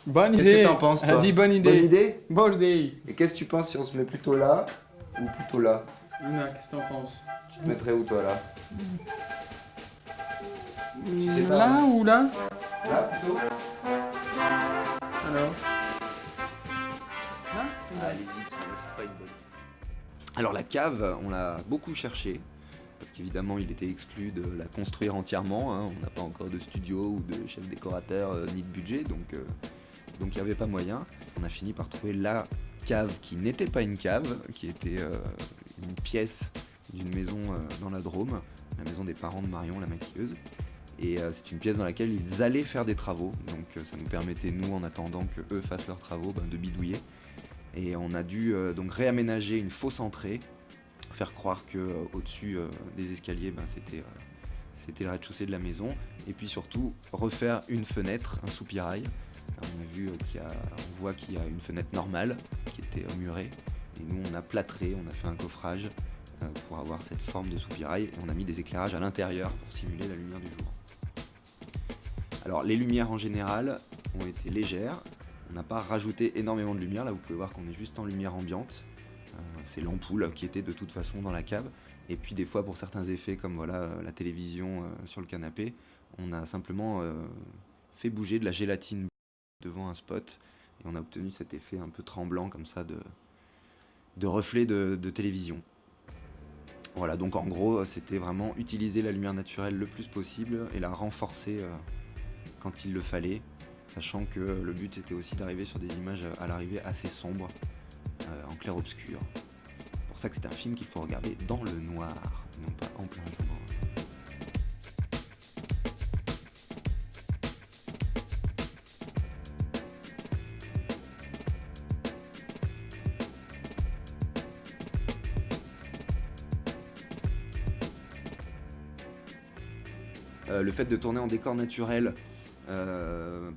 Bonne Qu'est-ce que idée. t'en penses, Elle a toi? dit bonne idée. Bonne idée? Bonne idée. Et qu'est-ce que tu penses si on se met plutôt là ou plutôt là? Luna, qu'est-ce que t'en penses? Tu te mettrais où, toi, là? Tu sais pas, Là hein. ou là? Là, plutôt? Alors. Là? Ah, allez-y, c'est pas une bonne. Alors la cave, on l'a beaucoup cherché, parce qu'évidemment il était exclu de la construire entièrement, hein. On n'a pas encore de studio ou de chef décorateur ni de budget, donc il n'y avait pas moyen. On a fini par trouver la cave qui n'était pas une cave, qui était une pièce d'une maison dans la Drôme, la maison des parents de Marion, la maquilleuse. Et c'est une pièce dans laquelle ils allaient faire des travaux, donc ça nous permettait, nous, en attendant que eux fassent leurs travaux, de bidouiller. Et on a dû donc réaménager une fausse entrée, faire croire que au-dessus des escaliers, c'était le rez-de-chaussée de la maison, et puis surtout refaire une fenêtre, un soupirail. Alors, on a vu on voit qu'il y a une fenêtre normale qui était murée, et nous on a plâtré, on a fait un coffrage pour avoir cette forme de soupirail, et on a mis des éclairages à l'intérieur pour simuler la lumière du jour. Alors les lumières en général ont été légères. On n'a pas rajouté énormément de lumière, là vous pouvez voir qu'on est juste en lumière ambiante. C'est l'ampoule qui était de toute façon dans la cave. Et puis des fois pour certains effets comme voilà la télévision sur le canapé, on a simplement fait bouger de la gélatine devant un spot. Et on a obtenu cet effet un peu tremblant comme ça de reflet de télévision. Voilà, donc en gros c'était vraiment utiliser la lumière naturelle le plus possible et la renforcer quand il le fallait. Sachant que le but était aussi d'arriver sur des images à l'arrivée assez sombres, en clair-obscur. C'est pour ça que c'est un film qu'il faut regarder dans le noir, non pas en plein jour. Le fait de tourner en décor naturel,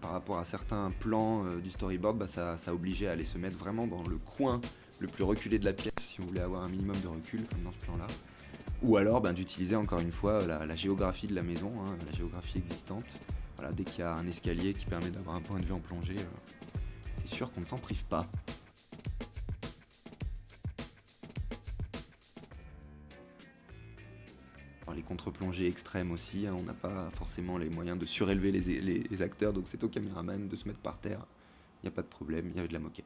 par rapport à certains plans du storyboard, ça obligeait à aller se mettre vraiment dans le coin le plus reculé de la pièce si on voulait avoir un minimum de recul, comme dans ce plan-là. Ou alors d'utiliser encore une fois la géographie de la maison, hein, la géographie existante. Voilà, dès qu'il y a un escalier qui permet d'avoir un point de vue en plongée, c'est sûr qu'on ne s'en prive pas. Les contre-plongées extrêmes aussi, hein, on n'a pas forcément les moyens de surélever les acteurs, donc c'est au caméraman de se mettre par terre. Il n'y a pas de problème, il y avait de la moquette.